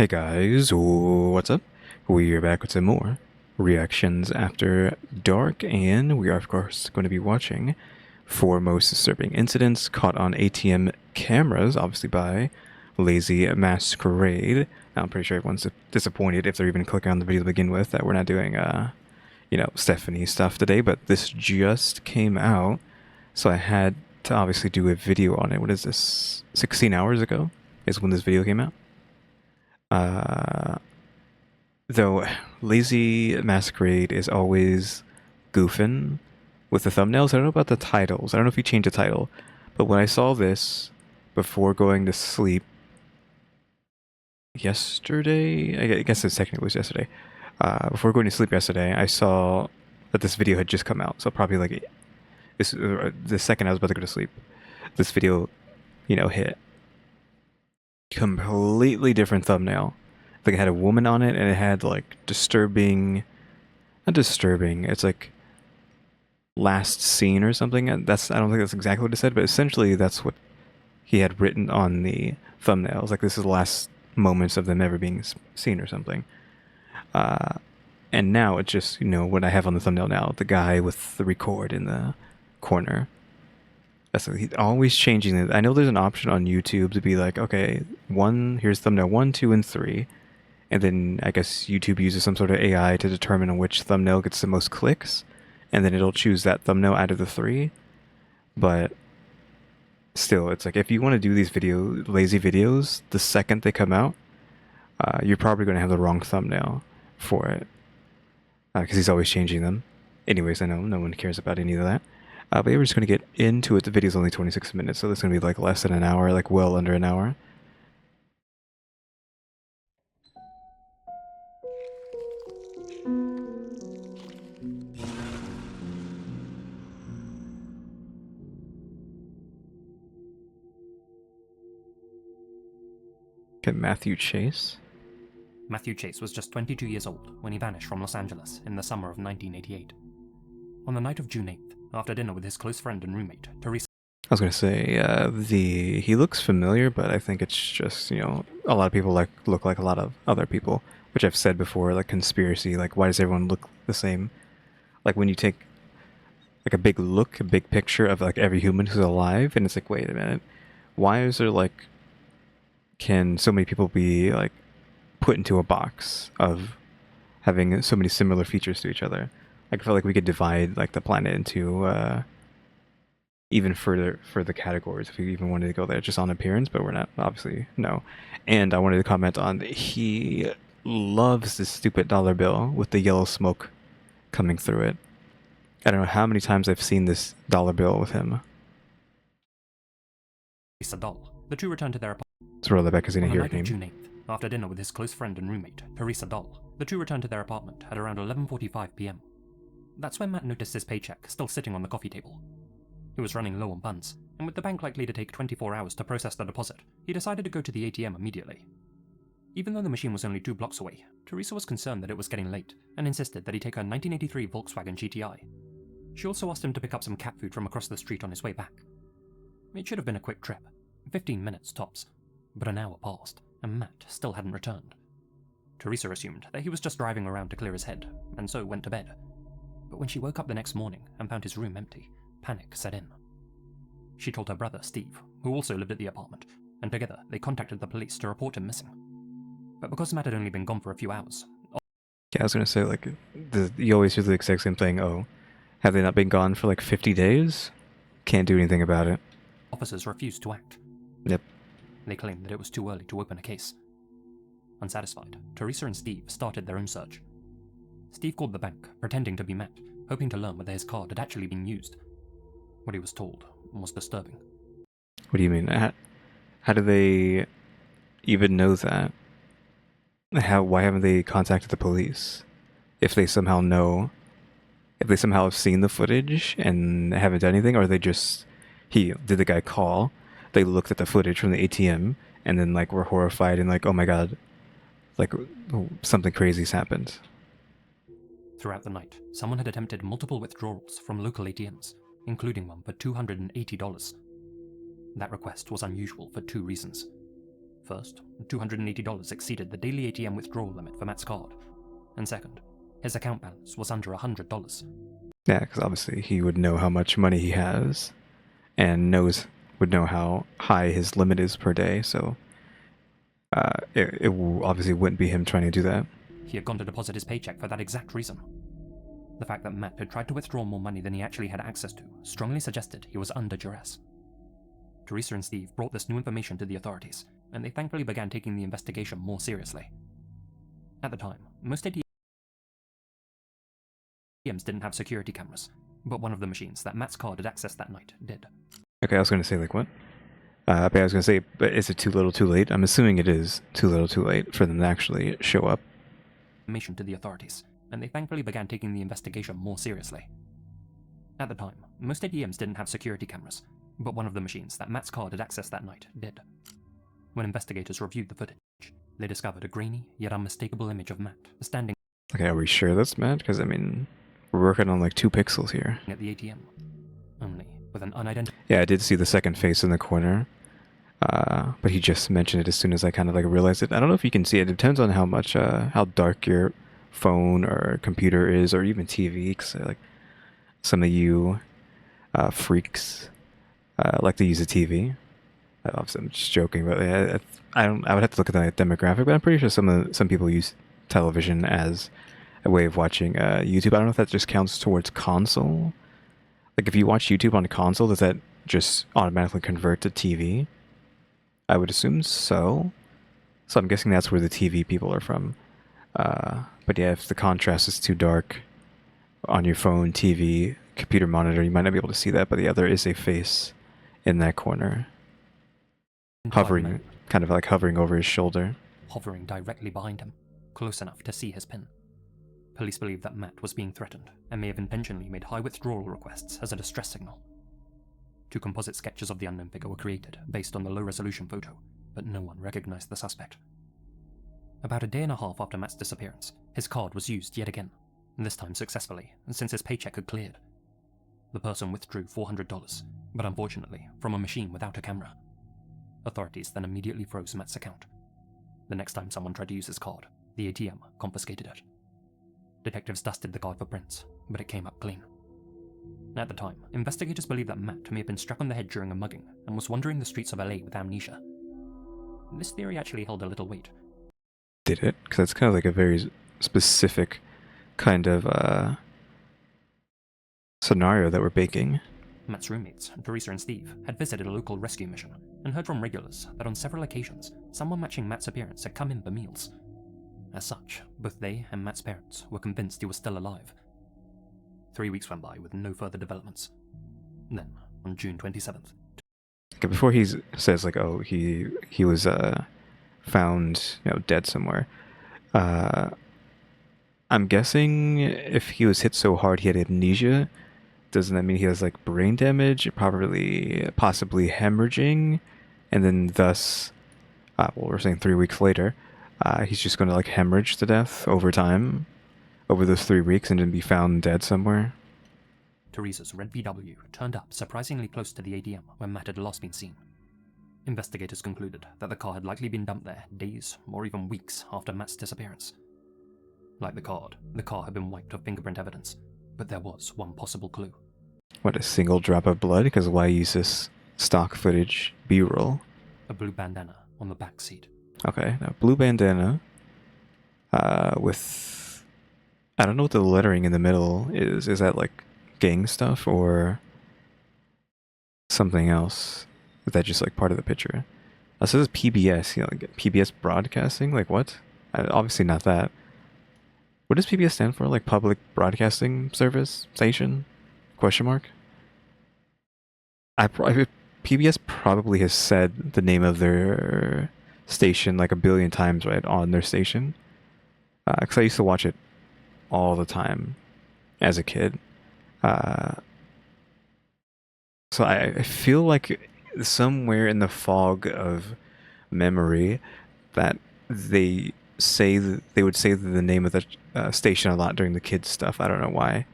Hey guys, what's up? We're back with some more reactions after dark, and we are of course going to be watching four most disturbing incidents caught on ATM cameras, obviously by Lazy Masquerade. Now, I'm pretty sure everyone's disappointed if they're even clicking on the video to begin with that we're not doing Stephanie stuff today, but this just came out, so I had to obviously do a video on it. What is this? 16 hours ago is when this video came out. Though Lazy Masquerade is always goofing with the thumbnails. I don't know about the titles. I don't know if he changed the title. But when I saw this before going to sleep yesterday, I guess it technically was yesterday. Before going to sleep yesterday, I saw that this video had just come out. So probably like the second I was about to go to sleep, this video, hit. Completely different thumbnail. Like it had a woman on it, and it had like disturbing, not disturbing. It's like last scene or something. And I don't think that's exactly what it said, but essentially that's what he had written on the thumbnails. Like this is the last moments of them ever being seen or something. And now it's just what I have on the thumbnail now, the guy with the record in the corner. He's always changing it. I know there's an option on YouTube to be like, okay, here's thumbnail 1, 2, and 3. And then I guess YouTube uses some sort of AI to determine which thumbnail gets the most clicks, and then it'll choose that thumbnail out of the 3. But still, it's like if you want to do these lazy videos, the second they come out, you're probably going to have the wrong thumbnail for it, because he's always changing them. Anyways, I know no one cares about any of that. But yeah, we're just going to get into it. The video's only 26 minutes, so it's going to be like less than an hour, like well under an hour. Okay, Matthew Chase. Matthew Chase was just 22 years old when he vanished from Los Angeles in the summer of 1988. On the night of June 8th, after dinner with his close friend and roommate, Teresa... I was gonna say, he looks familiar, but I think it's just, a lot of people look like a lot of other people, which I've said before, like conspiracy, like why does everyone look the same? Like when you take like a big picture of like every human who's alive, and it's like, wait a minute, why is there like, can so many people be like put into a box of having so many similar features to each other? Like I feel like we could divide like the planet into even further categories if we even wanted to go there just on appearance, but we're not, obviously, no. And I wanted to comment on, he loves this stupid dollar bill with the yellow smoke coming through it. I don't know how many times I've seen this dollar bill with him. Dahl. The two returned to their apartment. Let's roll that back because I didn't hear her On the night name. of June 8th, after dinner with his close friend and roommate, Teresa Dahl, the two returned to their apartment at around 11:45 p.m. That's when Matt noticed his paycheck still sitting on the coffee table. He was running low on funds, and with the bank likely to take 24 hours to process the deposit, he decided to go to the ATM immediately. Even though the machine was only 2 blocks away, Teresa was concerned that it was getting late, and insisted that he take her 1983 Volkswagen GTI. She also asked him to pick up some cat food from across the street on his way back. It should have been a quick trip, 15 minutes tops, but an hour passed, and Matt still hadn't returned. Teresa assumed that he was just driving around to clear his head, and so went to bed. But when she woke up the next morning and found his room empty, panic set in. She told her brother, Steve, who also lived at the apartment, and together they contacted the police to report him missing. But because Matt had only been gone for a few hours... Yeah, I was gonna say, like, you always hear the exact same thing, oh, have they not been gone for like 50 days? Can't do anything about it. Officers refused to act. Yep. They claimed that it was too early to open a case. Unsatisfied, Teresa and Steve started their own search. Steve called the bank, pretending to be Matt, hoping to learn whether his card had actually been used. What he was told was disturbing. What do you mean? How do they even know that? Why haven't they contacted the police? If they somehow know, if they somehow have seen the footage and haven't done anything, or they just, did the guy call, they looked at the footage from the ATM, and then like were horrified and like, oh my god, like something crazy's happened. Throughout the night, someone had attempted multiple withdrawals from local ATMs, including one for $280. That request was unusual for 2 reasons. First, $280 exceeded the daily ATM withdrawal limit for Matt's card. And second, his account balance was under $100. Yeah, because obviously he would know how much money he has, and would know how high his limit is per day. So it obviously wouldn't be him trying to do that. He had gone to deposit his paycheck for that exact reason. The fact that Matt had tried to withdraw more money than he actually had access to strongly suggested he was under duress. Teresa and Steve brought this new information to the authorities, and they thankfully began taking the investigation more seriously. At the time, most ATMs didn't have security cameras, but one of the machines that Matt's card had accessed that night did. Okay, I was going to say, like, what? But I was going to say, but is it too little too late? I'm assuming it is too little too late for them to actually show up. Information to the authorities, and they thankfully began taking the investigation more seriously. At the time, most ATMs didn't have security cameras, but one of the machines that Matt's card had accessed that night did. When investigators reviewed the footage, they discovered a grainy yet unmistakable image of Matt standing Okay, are we sure that's Matt? Because, I mean, we're working on like 2 pixels here. at the ATM, only with an unidentified... Yeah, I did see the second face in the corner, but he just mentioned it as soon as I kind of like realized it. I don't know if you can see it. It depends on how much, how dark your phone or computer is, or even TV, because like some of you freaks like to use a TV. Obviously, I'm just joking, but I would have to look at the demographic, but I'm pretty sure some people use television as a way of watching YouTube. I don't know if that just counts towards console. Like, if you watch YouTube on a console, does that just automatically convert to TV? I would assume so. So I'm guessing that's where the TV people are from. But yeah, if the contrast is too dark on your phone, TV, computer monitor, you might not be able to see that, but yeah, there is a face in that corner. Hovering, kind of like hovering over his shoulder. Hovering directly behind him, close enough to see his pin. Police believe that Matt was being threatened and may have intentionally made high withdrawal requests as a distress signal. 2 composite sketches of the unknown figure were created based on the low-resolution photo, but no one recognized the suspect. About a day and a half after Matt's disappearance, his card was used yet again, this time successfully, since his paycheck had cleared. The person withdrew $400, but unfortunately from a machine without a camera. Authorities then immediately froze Matt's account. The next time someone tried to use his card, the ATM confiscated it. Detectives dusted the card for prints, but it came up clean. At the time, investigators believed that Matt may have been struck on the head during a mugging and was wandering the streets of LA with amnesia. This theory actually held a little weight. Did it? Because that's kind of like a very specific kind of scenario that we're baking. Matt's roommates, Teresa and Steve, had visited a local rescue mission and heard from regulars that on several occasions, someone matching Matt's appearance had come in for meals. As such, both they and Matt's parents were convinced he was still alive. 3 weeks went by with no further developments. Then, on June 27th... Okay, before he says, like, oh, he was found, dead somewhere, I'm guessing if he was hit so hard he had amnesia, doesn't that mean he has, like, brain damage, possibly hemorrhaging, and then thus, well, we're saying 3 weeks later, he's just going to, like, hemorrhage to death over time, over those 3 weeks, and then be found dead somewhere? Teresa's red VW turned up surprisingly close to the ATM when Matt had last been seen. Investigators concluded that the car had likely been dumped there days or even weeks after Matt's disappearance. Like the car had been wiped of fingerprint evidence, but there was one possible clue. What, a single drop of blood? Because why use this stock footage B-roll? A blue bandana on the back seat. Okay, now blue bandana with... I don't know what the lettering in the middle is. Is that like gang stuff or something else? Is that just like part of the picture? It says PBS, like PBS broadcasting? Like what? Obviously not that. What does PBS stand for? Like public broadcasting service station? Question mark? PBS probably has said the name of their station like a billion times, right, on their station. Because I used to watch it all the time as a kid. So I feel like somewhere in the fog of memory that they would say the name of the station a lot during the kids stuff. I don't know why.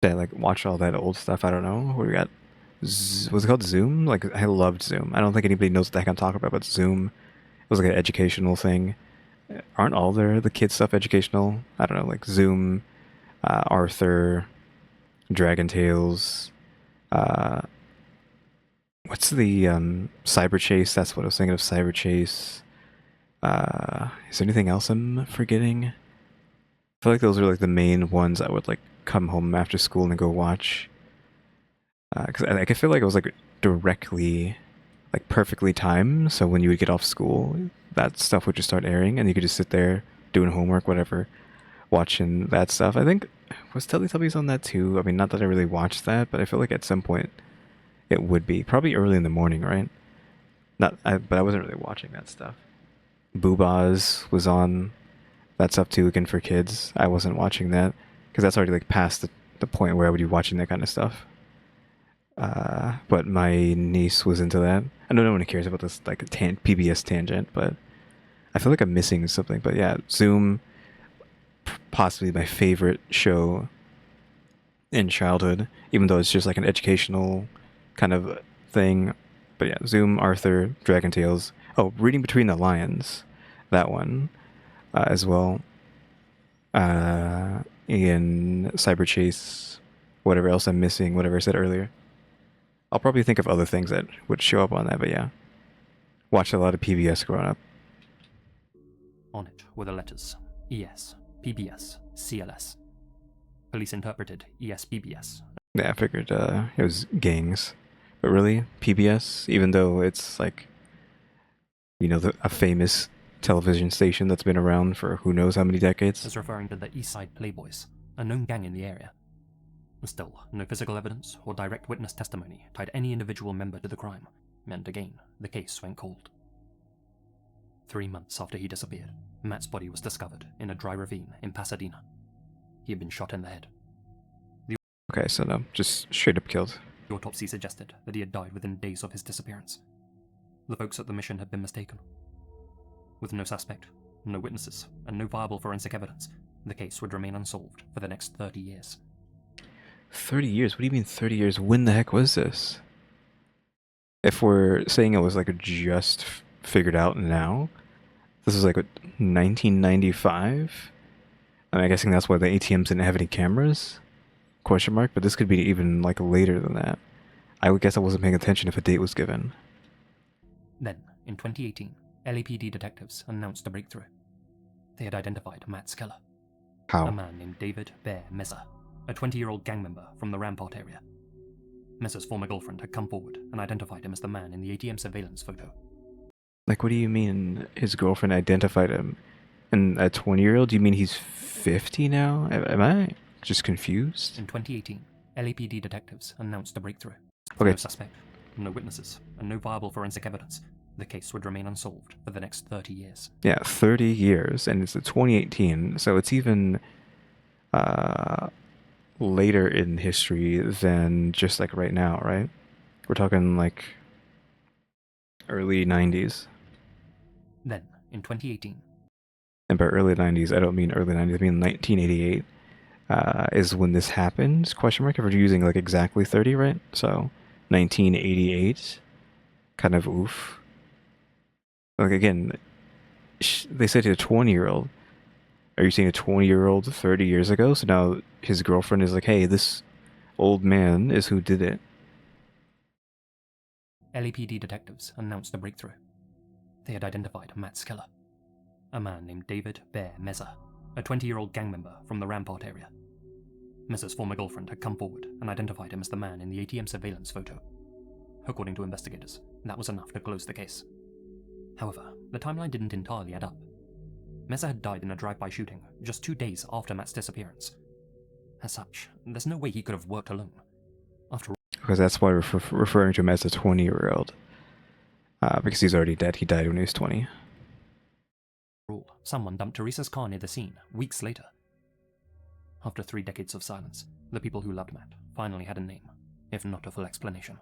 They like watch all that old stuff. I don't know. We got Was it called Zoom? Like, I loved Zoom. I don't think anybody knows what the heck I'm talking about, but Zoom, it was like an educational thing. Aren't all the kids stuff educational? I don't know, like Zoom, Arthur, Dragon Tales. Uh, what's the Cyber Chase? That's what I was thinking of. Cyber Chase. Is there anything else I'm forgetting? I feel like those are like the main ones I would like come home after school and go watch. Because I feel like it was like directly, like perfectly timed. So when you would get off school, that stuff would just start airing, and you could just sit there doing homework, whatever, watching that stuff. I think was Teletubbies on that too. I mean, not that I really watched that, but I feel like at some point it would be probably early in the morning, right? But I wasn't really watching that stuff. Boobas was on that stuff too, again for kids. I wasn't watching that because that's already like past the point where I would be watching that kind of stuff. But my niece was into that. I know no one cares about this like PBS tangent, but I feel like I'm missing something. But yeah, Zoom, possibly my favorite show in childhood, even though it's just like an educational kind of thing. But yeah, Zoom, Arthur, Dragon Tales. Oh, Reading Between the Lions, that one as well. In Cyber Chase, whatever else I'm missing, whatever I said earlier. I'll probably think of other things that would show up on that, but yeah. Watched a lot of PBS growing up. On it were the letters ES, PBS, CLS. Police interpreted ES-PBS. Yeah, I figured it was gangs. But really, PBS, even though it's like, a famous television station that's been around for who knows how many decades. As referring to the Eastside Playboys, a known gang in the area. Still, no physical evidence or direct witness testimony tied any individual member to the crime, and again, the case went cold. 3 months after he disappeared, Matt's body was discovered in a dry ravine in Pasadena. He had been shot in the head. Okay, so no, just straight up killed. The autopsy suggested that he had died within days of his disappearance. The folks at the mission had been mistaken. With no suspect, no witnesses, and no viable forensic evidence, the case would remain unsolved for the next 30 years. 30 years? What do you mean 30 years? When the heck was this? If we're saying it was like just figured out now, this is like 1995? I'm guessing that's why the ATMs didn't have any cameras? Question mark, but this could be even like later than that. I would guess I wasn't paying attention if a date was given. Then, in 2018, LAPD detectives announced a breakthrough. They had identified Matt's killer. How? A man named David Bear Meza, a 20-year-old gang member from the Rampart area. Meza's former girlfriend had come forward and identified him as the man in the ATM surveillance photo. Like, what do you mean his girlfriend identified him? And a 20-year-old? Do you mean he's 50 now? Am I just confused? In 2018, LAPD detectives announced a breakthrough. Okay. No suspect, no witnesses, and no viable forensic evidence. The case would remain unsolved for the next 30 years. Yeah, 30 years, and it's 2018, so it's even later in history than just like right now, right? We're talking like early 90s. Then, in 2018, And by early 90s, I don't mean early 90s, I mean 1988 is when this happened, question mark, if we're using like exactly 30, right? So 1988, kind of oof. Like again, they said a 20-year-old. Are you saying a 20-year-old 30 years ago? So now his girlfriend is like, hey, this old man is who did it. LAPD detectives announced a breakthrough. They had identified Matt's killer. A man named David Bear Meza, a 20-year-old gang member from the Rampart area. Meza's former girlfriend had come forward and identified him as the man in the ATM surveillance photo. According to investigators, that was enough to close the case. However, the timeline didn't entirely add up. Meza had died in a drive-by shooting just 2 days after Matt's disappearance. As such, there's no way he could have worked alone. After all, Because that's why we're referring to him as a 20-year-old. Because he's already dead. He died when he was 20. someone dumped Teresa's car near the scene weeks later. After 3 decades of silence, the people who loved Matt finally had a name, if not a full explanation.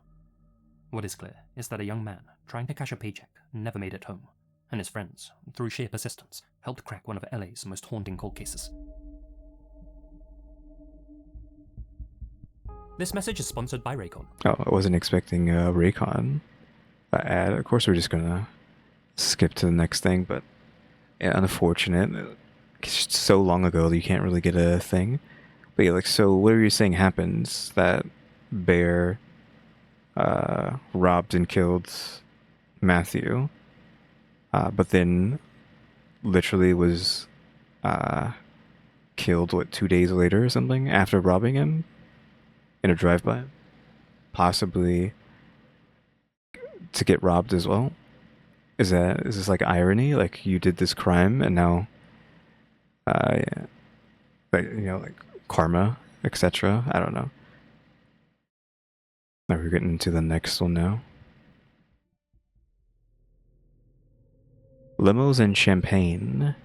What is clear is that a young man trying to cash a paycheck never made it home, and his friends, through sheer persistence, helped crack one of LA's most haunting cold cases. This message is sponsored by Raycon. Oh, I wasn't expecting a Raycon ad. Of course, we're just gonna skip to the next thing, but yeah, unfortunate. It's so long ago that you can't really get a thing. But yeah, like, so whatever you're saying happens, that Bear robbed and killed Matthew, but then literally was killed, what, 2 days later or something after robbing him in a drive-by? Possibly to get robbed as well? Is this like irony? Like you did this crime and now, yeah, like, like karma, etc. I don't know. Now we're getting into the next one now. Limos and champagne.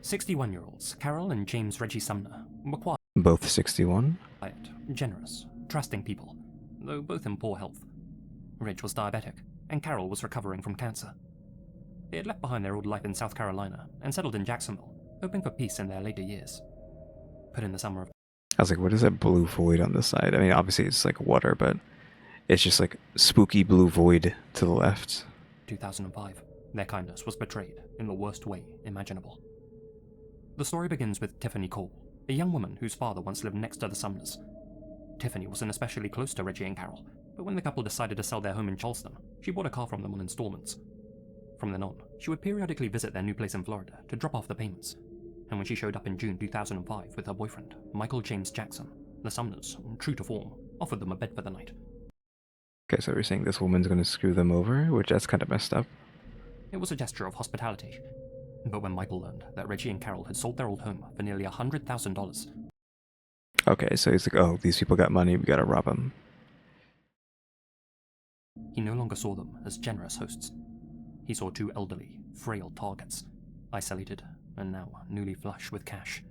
61-year-olds Carol and James Reggie Sumner were quiet, Both 61. generous, trusting people, though both in poor health. Reg was diabetic, and Carol was recovering from cancer. They had left behind their old life in South Carolina and settled in Jacksonville, hoping for peace in their later years. But in the summer of I was like, what is that blue void on the side? I mean, obviously it's like water, but it's just like spooky blue void to the left. 2005, their kindness was betrayed in the worst way imaginable. The story begins with Tiffany Cole, a young woman whose father once lived next to the Sumners. Tiffany wasn't especially close to Reggie and Carol, but when the couple decided to sell their home in Charleston, she bought a car from them on installments. From then on, she would periodically visit their new place in Florida to drop off the payments. And when she showed up in June 2005 with her boyfriend, Michael James Jackson, the Sumners, true to form, offered them a bed for the night. Okay, so we're saying this woman's gonna screw them over, which that's kind of messed up. It was a gesture of hospitality. But when Michael learned that Reggie and Carol had sold their old home for nearly $100,000... Okay, so he's like, oh, these people got money, we gotta rob them. he no longer saw them as generous hosts. He saw two elderly, frail targets, isolated and now newly flush with cash.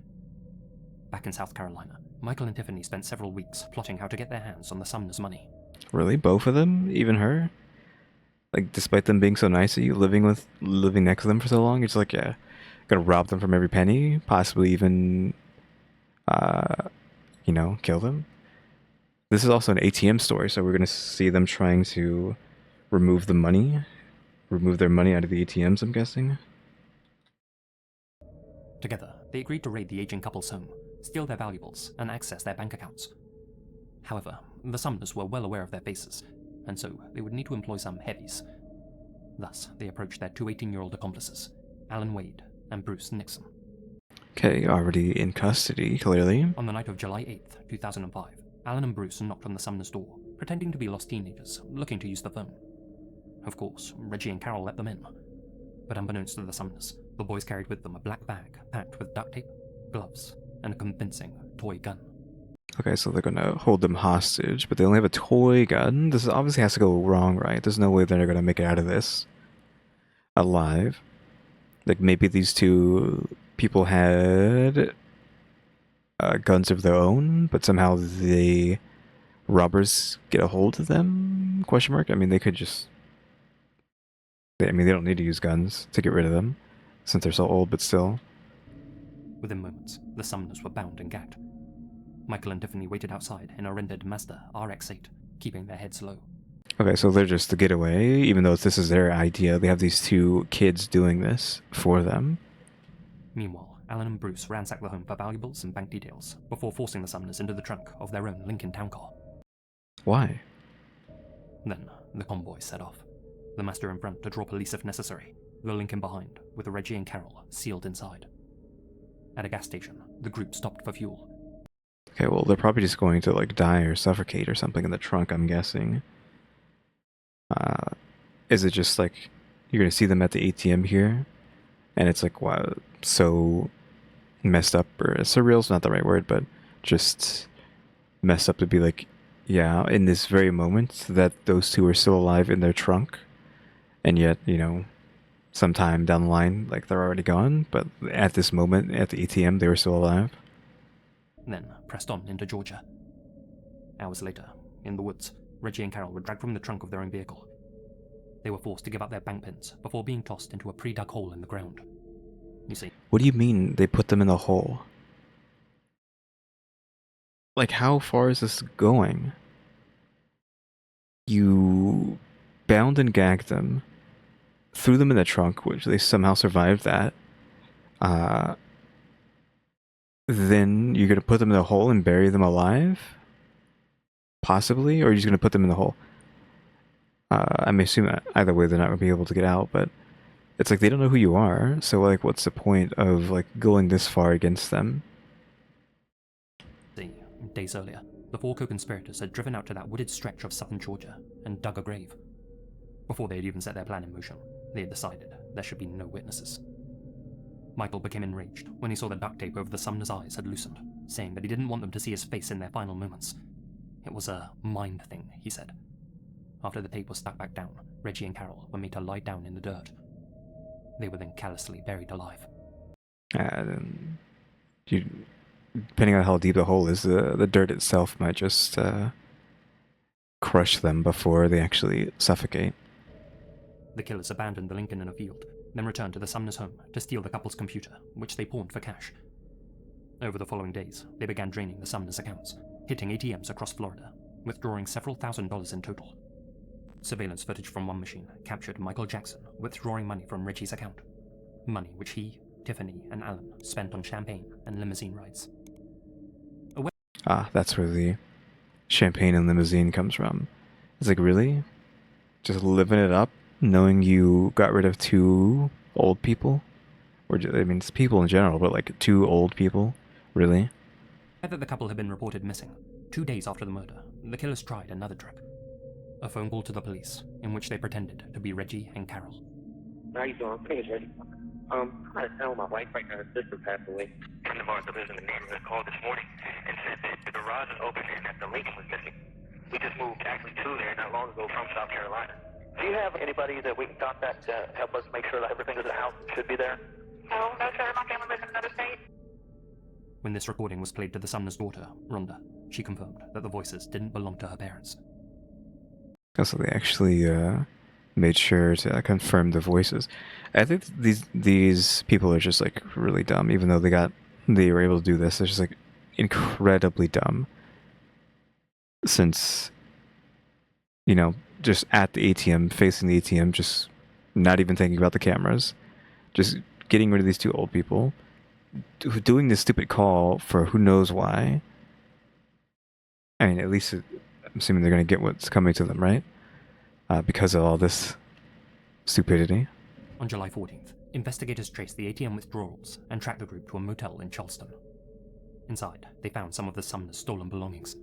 Back in South Carolina, Michael and Tiffany spent several weeks plotting how to get their hands on the Sumners' money. Really? Both of them? Even her? Like, despite them being so nice to you, living next to them for so long, it's like, yeah, gonna rob them from every penny, possibly even, kill them. This is also an ATM story, so we're gonna see them trying to remove their money out of the ATMs, I'm guessing. Together, they agreed to raid the aging couple's home, steal their valuables, and access their bank accounts. However, the Sumners were well aware of their faces, and so they would need to employ some heavies. Thus, they approached their two 18-year-old accomplices, Alan Wade and Bruce Nixon. Okay, already in custody, clearly. On the night of July 8th, 2005, Alan and Bruce knocked on the Sumners' door, pretending to be lost teenagers looking to use the phone. Of course, Reggie and Carol let them in. But unbeknownst to the Sumners, the boys carried with them a black bag packed with duct tape, gloves, and a convincing toy gun. Okay, so they're gonna hold them hostage, but they only have a toy gun. This obviously has to go wrong, right? There's no way they're gonna make it out of this alive. Like, maybe these two people had guns of their own, but somehow the robbers get a hold of them? Question mark? I mean, they could just... they don't need to use guns to get rid of them, since they're so old, but still. Within moments, the Sumners were bound and gagged. Michael and Tiffany waited outside in a rendered Mazda RX-8, keeping their heads low. Okay, so they're just the getaway, even though this is their idea. They have these two kids doing this for them. Meanwhile, Alan and Bruce ransacked the home for valuables and bank details before forcing the Sumners into the trunk of their own Lincoln Town Car. Why? Then, the convoy set off. The Mazda in front to draw police if necessary, the Lincoln behind, with Reggie and Carol sealed inside. At a gas station, the group stopped for fuel. Okay, well, they're probably just going to, like, die or suffocate or something in the trunk, I'm guessing. Is it just, like, you're gonna see them at the ATM here, and it's, like, wow, so messed up, or surreal's not the right word, but just messed up to be like, yeah, in this very moment that those two are still alive in their trunk, and yet, sometime down the line, like, they're already gone, but at this moment, at the ATM, they were still alive. Then pressed on into Georgia. Hours later, in the woods, Reggie and Carol were dragged from the trunk of their own vehicle. They were forced to give up their bank pins before being tossed into a pre-dug hole in the ground. You see, What do you mean they put them in the hole? Like, how far is this going? You bound and gagged them, threw them in the trunk, which they somehow survived that. Uh, then you're gonna put them in a hole and bury them alive? Possibly? Or you're just gonna put them in the hole? I'm assuming either way they're not gonna be able to get out, but it's like they don't know who you are, so like what's the point of like going this far against them? Days earlier, the four co-conspirators had driven out to that wooded stretch of southern Georgia and dug a grave. Before they had even set their plan in motion, they had decided there should be no witnesses. Michael became enraged when he saw the duct tape over the Sumner's eyes had loosened, saying that he didn't want them to see his face in their final moments. It was a mind thing, he said. After the tape was stuck back down, Reggie and Carol were made to lie down in the dirt. They were then callously buried alive. And you, depending on how deep the hole is, the dirt itself might just crush them before they actually suffocate. The killers abandoned the Lincoln in a field, then returned to the Sumner's home to steal the couple's computer, which they pawned for cash. Over the following days, they began draining the Sumner's accounts, hitting ATMs across Florida, withdrawing several $1,000s in total. Surveillance footage from one machine captured Michael Jackson withdrawing money from Reggie's account, money which he, Tiffany, and Alan spent on champagne and limousine rides. That's where the champagne and limousine comes from. It's like, really? Just living it up, knowing you got rid of two old people? Or, I mean, it's people in general, but like two old people? Really? That the couple had been reported missing. 2 days after the murder, the killers tried another trick. A phone call to the police, in which they pretended to be Reggie and Carol. How you doing? Hey, Reggie. I had to tell my wife right now her sister passed away. A friend of ours that lives in the neighborhood called this morning and said that the garage is open and that the Lincoln was missing. We just moved actually to there not long ago from South Carolina. Do you have anybody that we can contact to help us make sure that everything is in the house should be there? No, sir. My family lives in another state. When this recording was played to the Sumner's daughter, Rhonda, she confirmed that the voices didn't belong to her parents. So they actually made sure to confirm the voices. I think these people are just like really dumb, even though they were able to do this. They're just like incredibly dumb. Since, you know, just at the ATM, facing the ATM, just not even thinking about the cameras, just getting rid of these two old people, doing this stupid call for who knows why. I mean, at least I'm assuming they're going to get what's coming to them, right? Because of all this stupidity. On July 14th, investigators traced the ATM withdrawals and tracked the group to a motel in Charleston. Inside, they found some of the Sumner's stolen belongings.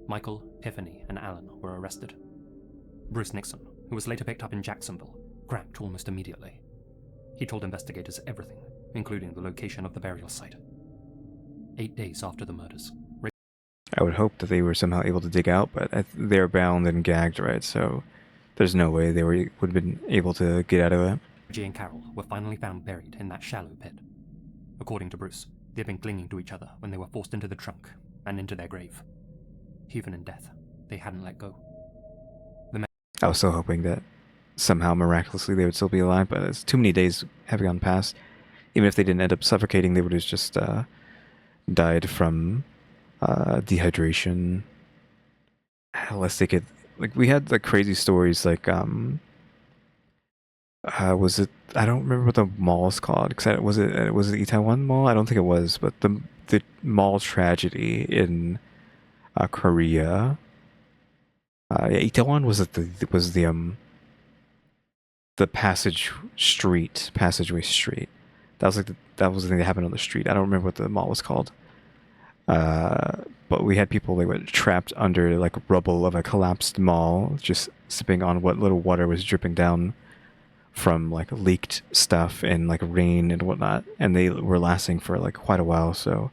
Michael, Tiffany, and Alan were arrested. Bruce Nixon, who was later picked up in Jacksonville, cracked almost immediately. He told investigators everything, including the location of the burial site. 8 days after the murders, I would hope that they were somehow able to dig out, but they're bound and gagged, right? So there's no way they would have been able to get out of it. Reggie and Carol were finally found buried in that shallow pit. According to Bruce, they had been clinging to each other when they were forced into the trunk and into their grave. Even in death, they hadn't let go. I was so hoping that somehow miraculously they would still be alive, but it's too many days have gone past. Even if they didn't end up suffocating, they would have just died from dehydration. Unless they could, like, we had like crazy stories like was it, I don't remember what the mall is called, because was it Itaewon Mall? I don't think it was, but the mall tragedy in Korea. Yeah, Itaewon was the passageway street. That was that was the thing that happened on the street. I don't remember what the mall was called. But we had people that were trapped under like rubble of a collapsed mall, just sipping on what little water was dripping down from like leaked stuff and like rain and whatnot, and they were lasting for like quite a while. So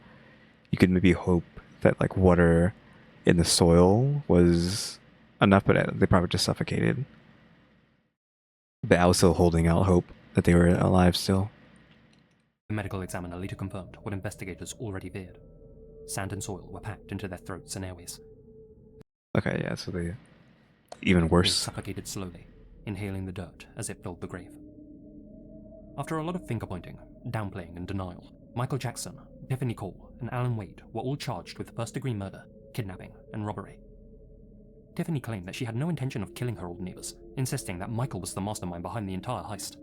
you could maybe hope that like water in the soil was enough, but they probably just suffocated. But I was still holding out hope that they were alive still. The medical examiner later confirmed what investigators already feared. Sand and soil were packed into their throats and airways. Okay, yeah, so they even worse. They suffocated slowly, inhaling the dirt as it filled the grave. After a lot of finger-pointing, downplaying, and denial, Michael Jackson, Tiffany Cole, and Alan Wade were all charged with first-degree murder, kidnapping, and robbery. Tiffany claimed that she had no intention of killing her old neighbors, insisting that Michael was the mastermind behind the entire heist.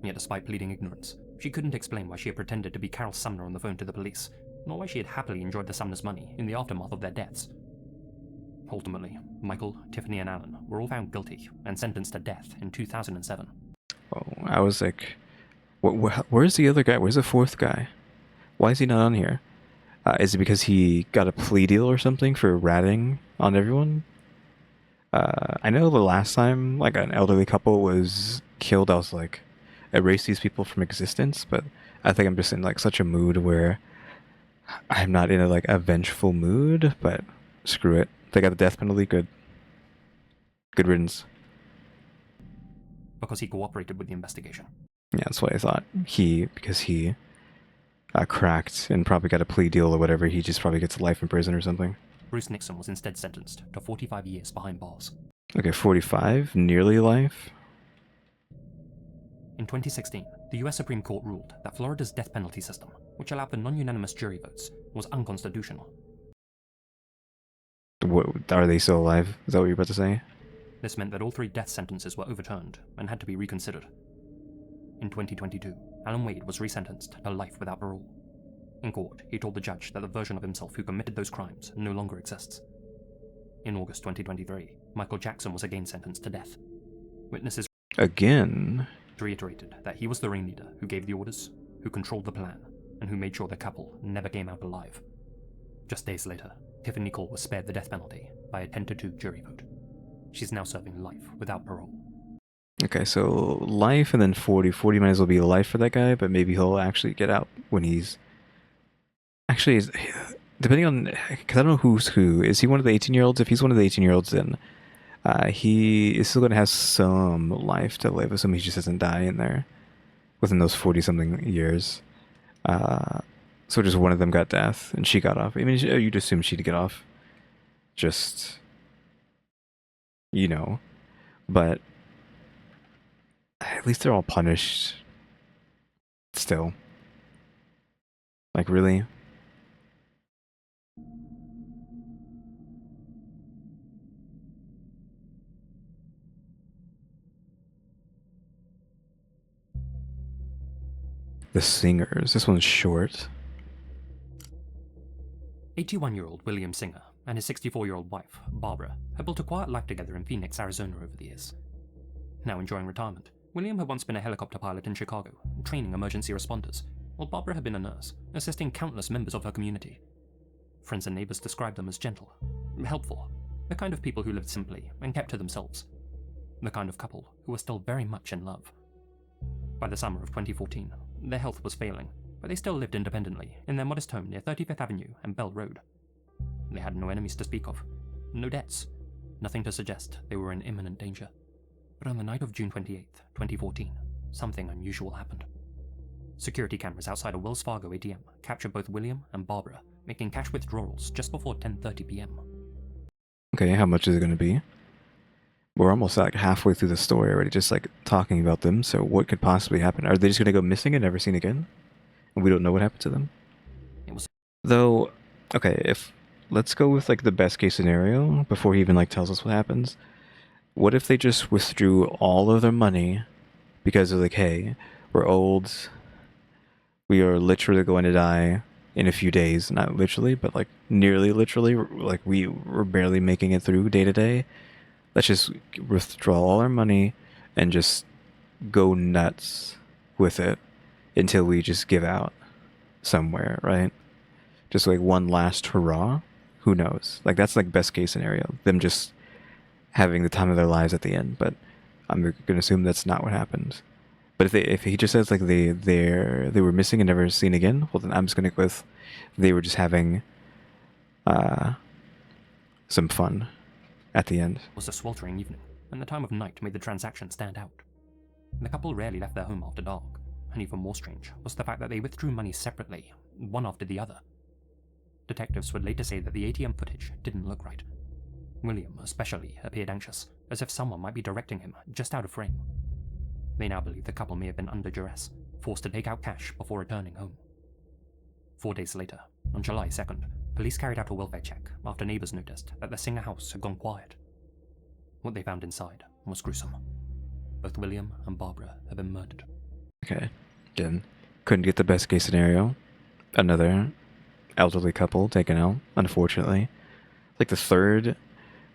Yet despite pleading ignorance, she couldn't explain why she had pretended to be Carol Sumner on the phone to the police, nor why she had happily enjoyed the Sumners' money in the aftermath of their deaths. Ultimately, Michael, Tiffany, and Alan were all found guilty and sentenced to death in 2007. Oh, I was like, where's the other guy? Where's the fourth guy? Why is he not on here? Is it because he got a plea deal or something for ratting on everyone? I know the last time like an elderly couple was killed, I was like, erase these people from existence. But I think I'm just in like such a mood where I'm not in a like a vengeful mood. But screw it, they got the death penalty. Good riddance. Because he cooperated with the investigation. Yeah, that's what I thought. Because he cracked and probably got a plea deal or whatever, he just probably gets life in prison or something. Bruce Nixon was instead sentenced to 45 years behind bars. Okay, 45? Nearly life? In 2016, the US Supreme Court ruled that Florida's death penalty system, which allowed for non-unanimous jury votes, was unconstitutional. What, are they still alive? Is that what you're about to say? This meant that all 3 death sentences were overturned and had to be reconsidered. In 2022, Alan Wade was resentenced to life without parole. In court, he told the judge that the version of himself who committed those crimes no longer exists. In August 2023, Michael Jackson was again sentenced to death. Witnesses again reiterated that he was the ringleader who gave the orders, who controlled the plan, and who made sure the couple never came out alive. Just days later, Tiffany Cole was spared the death penalty by a 10-2 jury vote. She's now serving life without parole. Okay, so life and then 40. 40 might as well be life for that guy, but maybe he'll actually get out when he's... Actually, depending on... Because I don't know who's who. Is he one of the 18-year-olds? If he's one of the 18-year-olds, then he is still going to have some life to live, assuming he just doesn't die in there within those 40-something years. So just one of them got death, and she got off. I mean, you'd assume she'd get off. Just... You know. But... At least they're all punished. Still. Like, really? The Singers. This one's short. 81-year-old William Singer and his 64-year-old wife, Barbara, had built a quiet life together in Phoenix, Arizona over the years. Now enjoying retirement, William had once been a helicopter pilot in Chicago, training emergency responders, while Barbara had been a nurse, assisting countless members of her community. Friends and neighbors described them as gentle, helpful, the kind of people who lived simply and kept to themselves, the kind of couple who were still very much in love. By the summer of 2014, their health was failing, but they still lived independently in their modest home near 35th Avenue and Bell Road. They had no enemies to speak of, no debts, nothing to suggest they were in imminent danger. But on the night of June 28th, 2014, something unusual happened. Security cameras outside a Wells Fargo ATM captured both William and Barbara making cash withdrawals just before 10:30 p.m. Okay, how much is it going to be? We're almost like halfway through the story already, just like talking about them, so what could possibly happen? Are they just going to go missing and never seen again? And we don't know what happened to them? It was... Though, okay, let's go with like the best case scenario before he even like tells us what happens. What if they just withdrew all of their money because they're like, hey, we're old, we are literally going to die in a few days. Not literally, but like nearly literally, like we were barely making it through day to day. Let's just withdraw all our money and just go nuts with it until we just give out somewhere, right? Just like one last hurrah. Who knows? Like that's like best case scenario. Them just having the time of their lives at the end, but I'm gonna assume that's not what happened. But if he just says like they were missing and never seen again, well then I'm just gonna go with they were just having some fun at the end. It was a sweltering evening, and the time of night made the transaction stand out. The couple rarely left their home after dark, and even more strange was the fact that they withdrew money separately, one after the other. Detectives would later say that the ATM footage didn't look right. William especially appeared anxious, as if someone might be directing him just out of frame. They now believe the couple may have been under duress, forced to take out cash before returning home. 4 days later, on July 2nd, police carried out a welfare check after neighbors noticed that the Singer house had gone quiet. What they found inside was gruesome. Both William and Barbara had been murdered. Okay. Again, couldn't get the best case scenario. Another elderly couple taken out, unfortunately. Like the third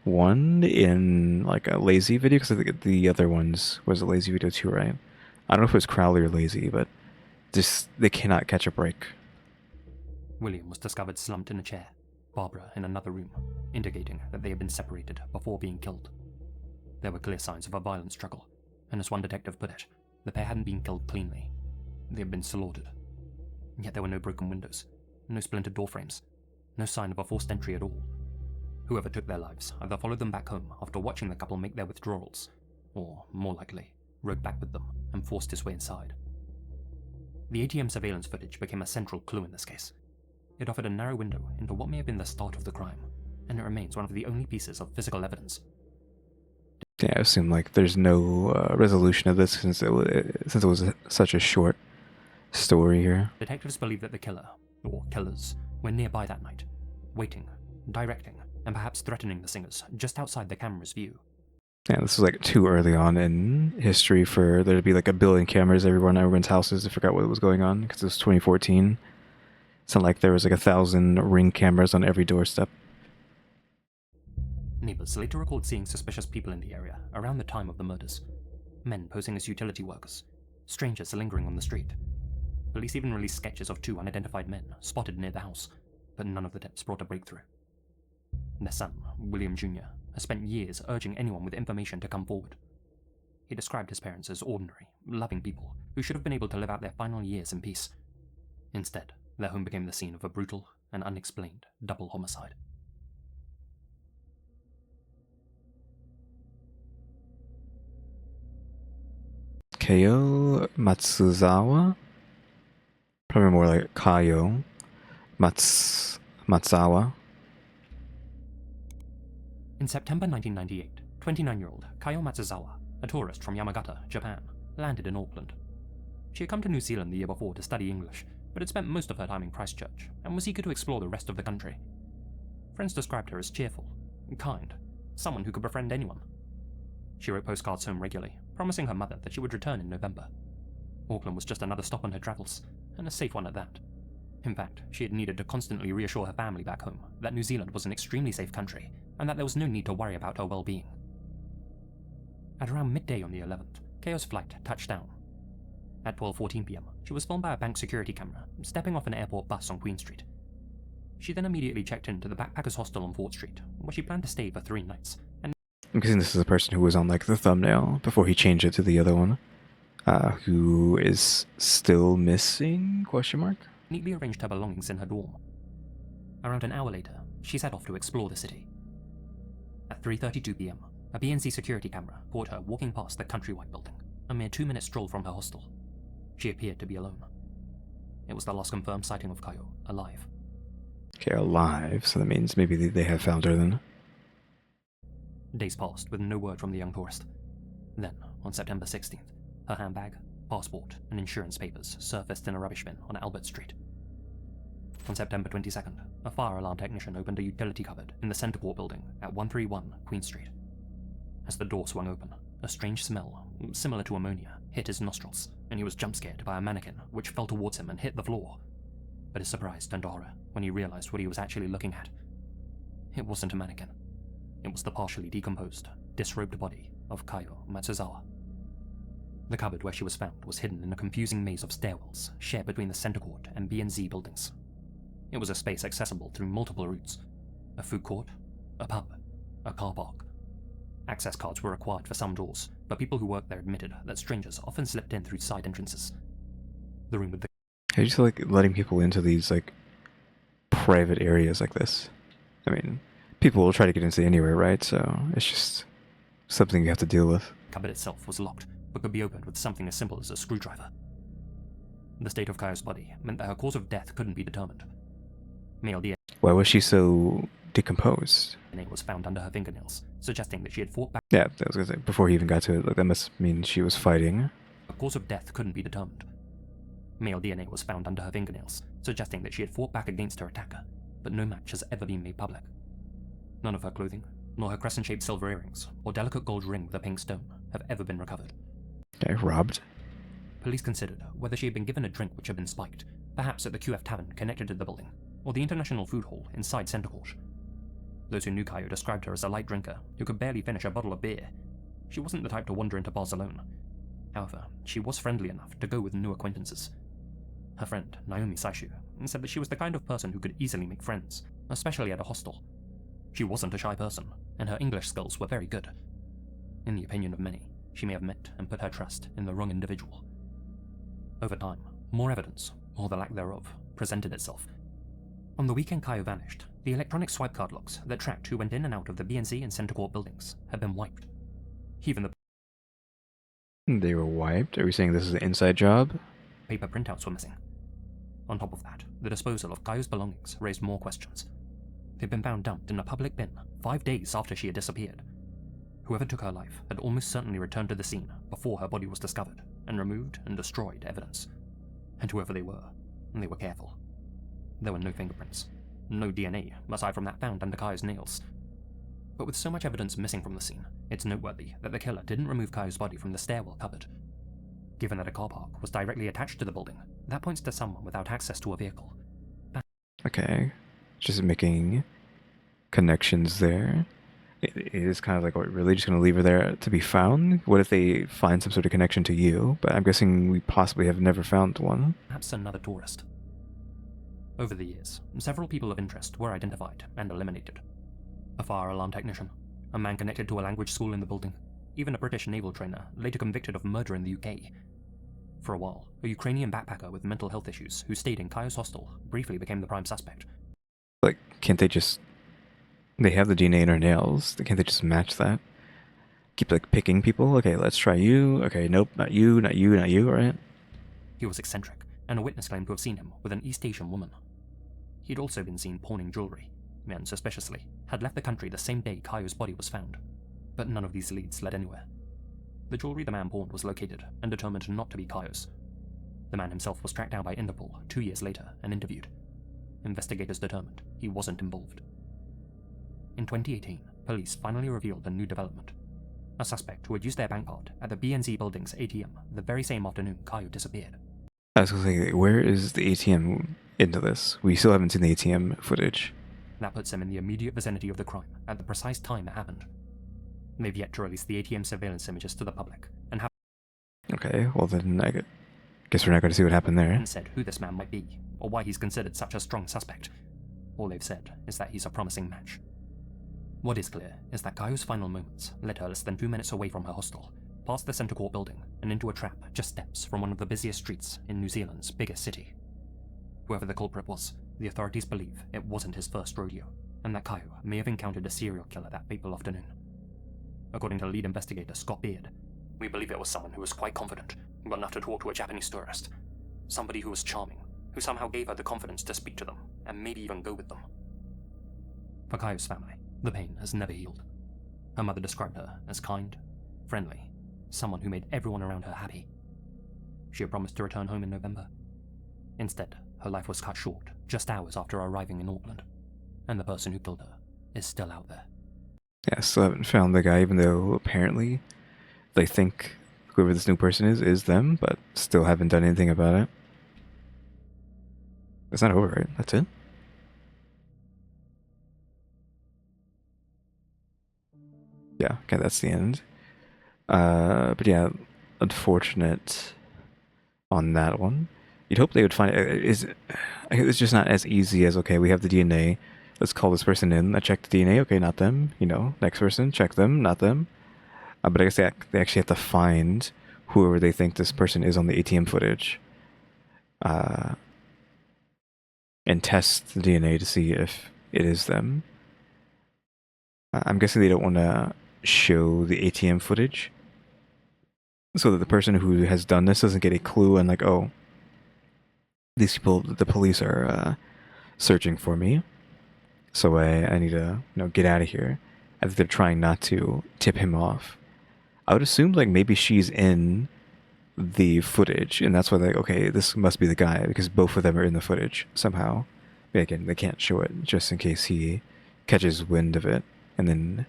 one in like a lazy video, because I think the other ones was a lazy video too, right? I don't know if it was Crowley or lazy, but just they cannot catch a break. William was discovered slumped in a chair, Barbara in another room, indicating that they had been separated before being killed. There were clear signs of a violent struggle, and as one detective put it, the pair hadn't been killed cleanly. They had been slaughtered. Yet there were no broken windows, no splintered door frames, no sign of a forced entry at all. Whoever took their lives either followed them back home after watching the couple make their withdrawals, or, more likely, rode back with them and forced his way inside. The ATM surveillance footage became a central clue in this case. It offered a narrow window into what may have been the start of the crime, and it remains one of the only pieces of physical evidence. Yeah, I assume like there's no resolution of this since it was such a short story here. Detectives believe that the killer, or killers, were nearby that night, waiting, directing, and perhaps threatening the singers just outside the camera's view. Yeah, this was like too early on in history for there to be like a billion cameras everyone's houses. I forgot what was going on because it was 2014. It's not like there was like 1,000 Ring cameras on every doorstep. Neighbors later recalled seeing suspicious people in the area around the time of the murders. Men posing as utility workers, strangers lingering on the street. Police even released sketches of 2 unidentified men spotted near the house, but none of the tips brought a breakthrough. Their son, William Jr., has spent years urging anyone with information to come forward. He described his parents as ordinary, loving people who should have been able to live out their final years in peace. Instead, their home became the scene of a brutal and unexplained double homicide. Kayo Matsuzawa? Probably more like Kayo Matsawa. In September 1998, 29-year-old Kayo Matsuzawa, a tourist from Yamagata, Japan, landed in Auckland. She had come to New Zealand the year before to study English, but had spent most of her time in Christchurch and was eager to explore the rest of the country. Friends described her as cheerful, kind, someone who could befriend anyone. She wrote postcards home regularly, promising her mother that she would return in November. Auckland was just another stop on her travels, and a safe one at that. In fact, she had needed to constantly reassure her family back home that New Zealand was an extremely safe country, and that there was no need to worry about her well-being. At around midday on the 11th, Kayo's flight touched down. At 12:14 p.m, she was filmed by a bank security camera, stepping off an airport bus on Queen Street. She then immediately checked into the Backpackers Hostel on Fort Street, where she planned to stay for 3 nights, and I'm guessing this is the person who was on like the thumbnail before he changed it to the other one. Who is still missing? Question mark? neatly arranged her belongings in her dorm. Around an hour later, she set off to explore the city. At 3:32 p.m, a BNC security camera caught her walking past the Countrywide building, a mere 2-minute stroll from her hostel. She appeared to be alone. It was the last confirmed sighting of Kayo, alive. Okay, alive, so that means maybe they have found her then. Days passed with no word from the young tourist. Then, on September 16th, her handbag, passport, and insurance papers surfaced in a rubbish bin on Albert Street. On September 22nd, a fire alarm technician opened a utility cupboard in the Centre Court building at 131 Queen Street. As the door swung open, a strange smell, similar to ammonia, hit his nostrils, and he was jump-scared by a mannequin which fell towards him and hit the floor. But his surprise turned to horror when he realized what he was actually looking at. It wasn't a mannequin. It was the partially decomposed, disrobed body of Kayo Matsuzawa. The cupboard where she was found was hidden in a confusing maze of stairwells shared between the Centre Court and B&Z buildings. It was a space accessible through multiple routes: a food court, a pub, a car park. Access cards were required for some doors, but people who worked there admitted that strangers often slipped in through side entrances. The room with the I just like letting people into these like private areas like this. I mean, people will try to get into anywhere, right? So it's just something you have to deal with. cupboard itself was locked, but could be opened with something as simple as a screwdriver. The state of Kayo's body meant that her cause of death couldn't be determined. Male DNA Why was she so decomposed? was found under her fingernails, suggesting that she had fought back. Yeah, I was gonna say, before he even got to it, like that must mean she was fighting. Her cause of death couldn't be determined. Male DNA was found under her fingernails, suggesting that she had fought back against her attacker, but no match has ever been made public. None of her clothing, nor her crescent-shaped silver earrings or delicate gold ring with a pink stone have ever been recovered. Okay, robbed. Police considered whether she had been given a drink which had been spiked, perhaps at the QF Tavern connected to the building, or the International Food Hall inside Center Court. Those who knew Caillou described her as a light drinker who could barely finish a bottle of beer. She wasn't the type to wander into bars alone. However, she was friendly enough to go with new acquaintances. Her friend, Naomi Saishu, said that she was the kind of person who could easily make friends, especially at a hostel. She wasn't a shy person, and her English skills were very good. In the opinion of many, she may have met and put her trust in the wrong individual. Over time, more evidence, or the lack thereof, presented itself. On the weekend Caillou vanished, the electronic swipe card logs that tracked who went in and out of the BNC and Center Court buildings had been wiped. Even the They were wiped? Are we saying this is an inside job? paper printouts were missing. On top of that, the disposal of Caillou's belongings raised more questions. They'd been found dumped in a public bin 5 days after she had disappeared. Whoever took her life had almost certainly returned to the scene before her body was discovered and removed and destroyed evidence. And whoever they were careful. There were no fingerprints, no DNA aside from that found under Caillou's nails. But with so much evidence missing from the scene, it's noteworthy that the killer didn't remove Caillou's body from the stairwell cupboard. Given that a car park was directly attached to the building, that points to someone without access to a vehicle. Okay. Just making connections there. It is kind of like, what, really just going to leave her there to be found? What if they find some sort of connection to you? But I'm guessing we possibly have never found one. Perhaps another tourist. Over the years, several people of interest were identified and eliminated. A fire alarm technician, a man connected to a language school in the building, even a British naval trainer later convicted of murder in the UK. For a while, a Ukrainian backpacker with mental health issues who stayed in Caillou's hostel briefly became the prime suspect. Like, can't they just... They have the DNA in her nails. Can't they just match that? Keep, like, picking people? Okay, let's try you. Okay, nope, not you, not you, not you, alright? He was eccentric, and a witness claimed to have seen him with an East Asian woman. He'd also been seen pawning jewelry, and suspiciously, had left the country the same day Caillou's body was found. But none of these leads led anywhere. The jewelry the man pawned was located and determined not to be Caillou's. The man himself was tracked down by Interpol 2 years later and interviewed. Investigators determined he wasn't involved. In 2018, police finally revealed a new development. A suspect who had used their bank card at the BNZ building's ATM the very same afternoon Caillou disappeared. I was gonna say, where is the ATM into this? We still haven't seen the ATM footage. That puts him in the immediate vicinity of the crime at the precise time it happened. They've yet to release the ATM surveillance images to the public and have Okay, well then guess we're not going to see what happened there. said who this man might be, or why he's considered such a strong suspect. All they've said is that he's a promising match. What is clear is that Caillou's final moments led her less than 2 minutes away from her hostel, past the Center Court building, and into a trap just steps from one of the busiest streets in New Zealand's biggest city. Whoever the culprit was, the authorities believe it wasn't his first rodeo, and that Caillou may have encountered a serial killer that fateful afternoon. According to lead investigator Scott Beard, we believe it was someone who was quite confident, but enough to talk to a Japanese tourist. Somebody who was charming, who somehow gave her the confidence to speak to them, and maybe even go with them. For Caillou's family, the pain has never healed. Her mother described her as kind, friendly, someone who made everyone around her happy. She had promised to return home in November. Instead, her life was cut short just hours after arriving in Auckland, and the person who killed her is still out there. Yeah, still haven't found the guy, even though apparently they think whoever this new person is them, but still haven't done anything about it. It's not over, right? That's it? Yeah, okay, that's the end. But yeah, unfortunate on that one. You'd hope they would find it's just not as easy as, okay, we have the DNA, let's call this person in, I check the DNA, okay, not them, next person, check them, not them. But I guess they actually have to find whoever they think this person is on the ATM footage, and test the DNA to see if it is them. I'm guessing they don't want to show the ATM footage so that the person who has done this doesn't get a clue and like, oh, these people, the police are searching for me, so I need to get out of here. I think they're trying not to tip him off. I would assume like maybe she's in the footage and that's why they're like, okay, this must be the guy because both of them are in the footage somehow. But again, they can't show it just in case he catches wind of it and then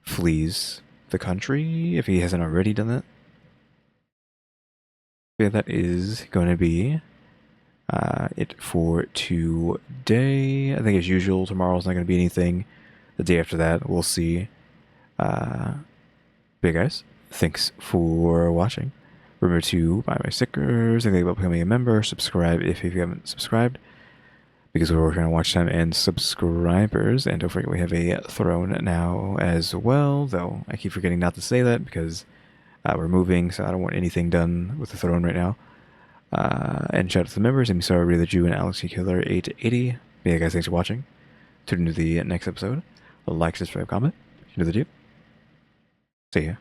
flees the country, if he hasn't already done that. Yeah, that is going to be it for today. I think as usual, tomorrow's not going to be anything. The day after that, we'll see. But guys, thanks for watching. Remember to buy my stickers, think about becoming a member, subscribe if you haven't subscribed, because we're working on watch time and subscribers. And don't forget we have a throne now as well, though I keep forgetting not to say that because we're moving, so I don't want anything done with the throne right now. And shout out to the members, EmmyStarr, RaleyDrew, and alexgkiller 880. Yeah, guys, thanks for watching. Tune into the next episode. Like, subscribe, comment. You know the do. See ya.